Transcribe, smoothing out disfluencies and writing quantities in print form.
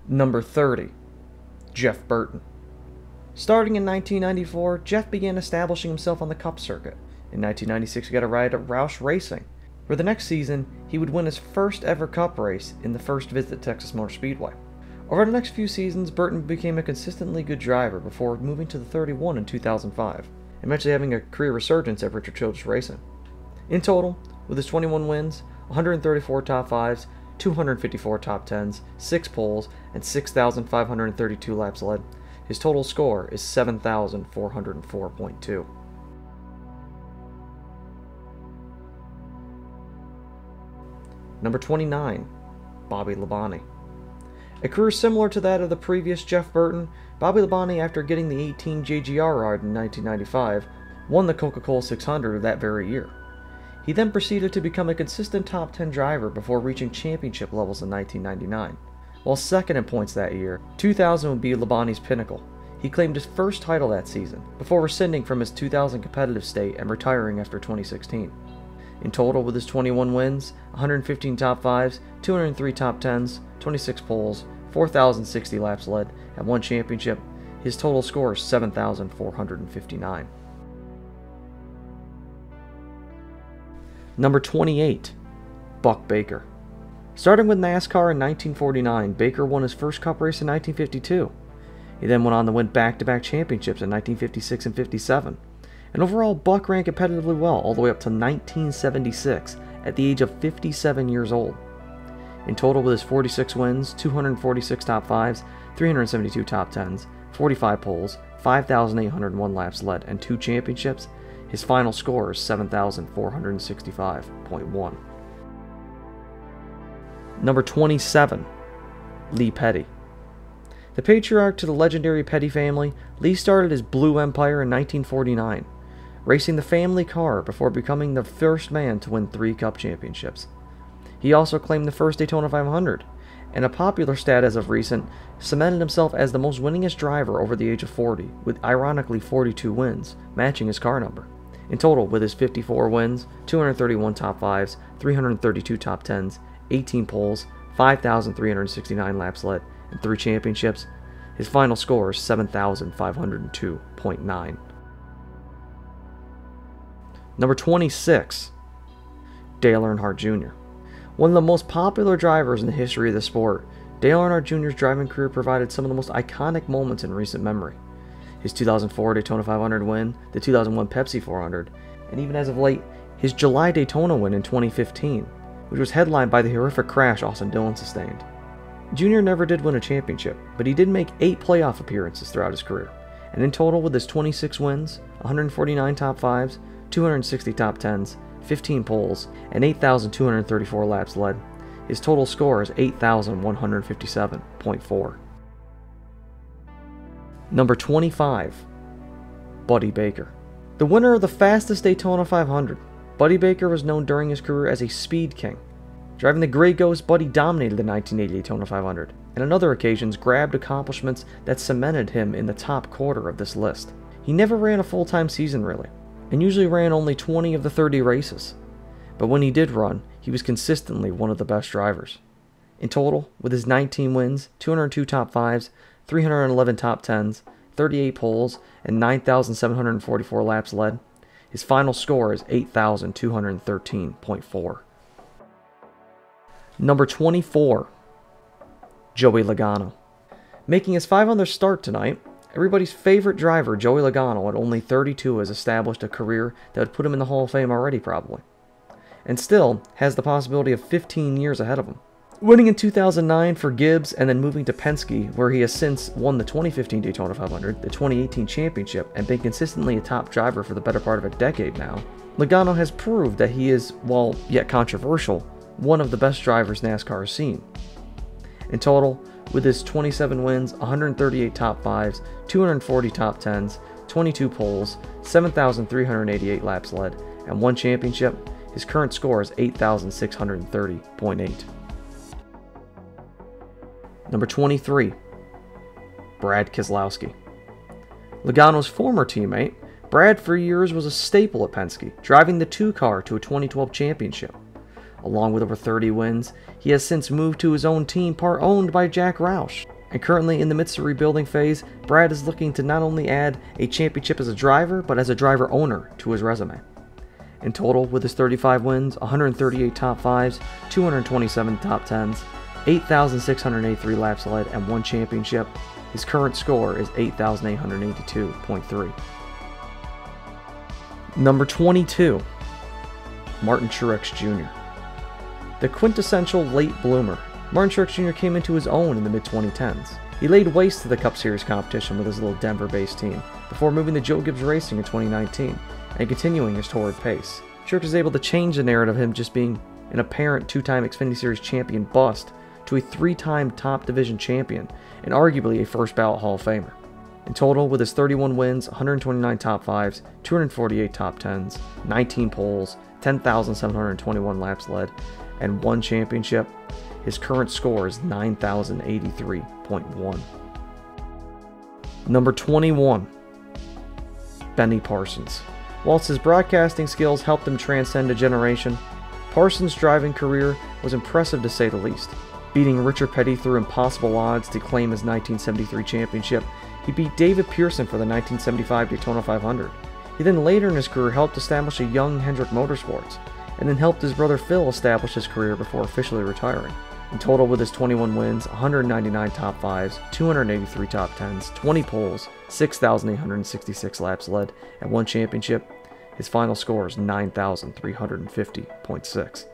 Number 30. Jeff Burton. Starting in 1994, Jeff began establishing himself on the Cup circuit. In 1996, he got a ride at Roush Racing, where the next season he would win his first ever Cup race in the first visit to Texas Motor Speedway. Over the next few seasons, Burton became a consistently good driver before moving to the 31 in 2005, eventually having a career resurgence at Richard Childress Racing. In total, with his 21 wins, 134 top 5s, 254 top 10s, 6 poles, and 6,532 laps led, his total score is 7,404.2. Number 29. Bobby Labonte. A career similar to that of the previous Jeff Burton, Bobby Labonte, after getting the 18 JGR ride in 1995, won the Coca-Cola 600 of that very year. He then proceeded to become a consistent top 10 driver before reaching championship levels in 1999. While second in points that year, 2000 would be Labonte's pinnacle. He claimed his first title that season, before rescinding from his 2000 competitive state and retiring after 2016. In total, with his 21 wins, 115 top 5s, 203 top 10s, 26 poles, 4,060 laps led, and 1 championship, his total score is 7,459. Number 28. Buck Baker. Starting with NASCAR in 1949, Baker won his first Cup race in 1952. He then went on to win back-to-back championships in 1956 and 57. And overall, Buck ran competitively well all the way up to 1976 at the age of 57 years old. In total, with his 46 wins, 246 top 5s, 372 top 10s, 45 poles, 5,801 laps led, and 2 championships, his final score is 7,465.1. Number 27. Lee Petty. The patriarch to the legendary Petty family, Lee started his Blue Empire in 1949, racing the family car before becoming the first man to win 3 Cup championships. He also claimed the first Daytona 500, and a popular stat as of recent, cemented himself as the most winningest driver over the age of 40, with ironically 42 wins, matching his car number. In total, with his 54 wins, 231 top 5s, 332 top 10s, 18 poles, 5,369 laps led, and 3 championships, his final score is 7,502.9. Number 26. Dale Earnhardt Jr. One of the most popular drivers in the history of the sport, Dale Earnhardt Jr.'s driving career provided some of the most iconic moments in recent memory. His 2004 Daytona 500 win, the 2001 Pepsi 400, and even as of late, his July Daytona win in 2015, which was headlined by the horrific crash Austin Dillon sustained. Jr. never did win a championship, but he did make 8 playoff appearances throughout his career, and in total, with his 26 wins, 149 top 5s, 260 top 10s, 15 poles, and 8,234 laps led, his total score is 8,157.4. Number 25. Buddy Baker. The winner of the fastest Daytona 500, Buddy Baker was known during his career as a Speed King. Driving the Grey Ghost, Buddy dominated the 1980 Daytona 500, and on other occasions grabbed accomplishments that cemented him in the top quarter of this list. He never ran a full-time season really, and usually ran only 20 of the 30 races. But when he did run, he was consistently one of the best drivers. In total, with his 19 wins, 202 top 5s, 311 top 10s, 38 poles, and 9,744 laps led, his final score is 8,213.4. Number 24. Joey Logano. Making his 500th start tonight, everybody's favorite driver, Joey Logano, at only 32, has established a career that would put him in the Hall of Fame already probably, and still has the possibility of 15 years ahead of him. Winning in 2009 for Gibbs and then moving to Penske, where he has since won the 2015 Daytona 500, the 2018 championship, and been consistently a top driver for the better part of a decade now, Logano has proved that he is, while yet controversial, one of the best drivers NASCAR has seen. In total, with his 27 wins, 138 top 5s, 240 top 10s, 22 poles, 7,388 laps led, and 1 championship, his current score is 8,630.8. Number 23. Brad Keselowski. Logano's former teammate, Brad for years was a staple at Penske, driving the 2 car to a 2012 championship. Along with over 30 wins, he has since moved to his own team, part owned by Jack Roush. And currently in the midst of rebuilding phase, Brad is looking to not only add a championship as a driver, but as a driver owner to his resume. In total, with his 35 wins, 138 top 5s, 227 top 10s, 8,683 laps led, and 1 championship, his current score is 8,882.3. Number 22, Martin Truex Jr. The quintessential late bloomer, Martin Truex Jr. came into his own in the mid-2010s. He laid waste to the Cup Series competition with his little Denver-based team, before moving to Joe Gibbs Racing in 2019, and continuing his torrid pace. Truex was able to change the narrative of him just being an apparent 2-time Xfinity Series champion bust to a 3-time top division champion, and arguably a first ballot Hall of Famer. In total, with his 31 wins, 129 top 5s, 248 top 10s, 19 poles, 10,721 laps led, and 1 championship, his current score is 9,083.1. Number 21, Benny Parsons. Whilst his broadcasting skills helped him transcend a generation, Parsons' driving career was impressive to say the least. Beating Richard Petty through impossible odds to claim his 1973 championship, he beat David Pearson for the 1975 Daytona 500. He then later in his career helped establish a young Hendrick Motorsports, and then helped his brother Phil establish his career before officially retiring. In total, with his 21 wins, 199 top 5s, 283 top 10s, 20 poles, 6,866 laps led, and 1 championship, his final score is 9,350.6.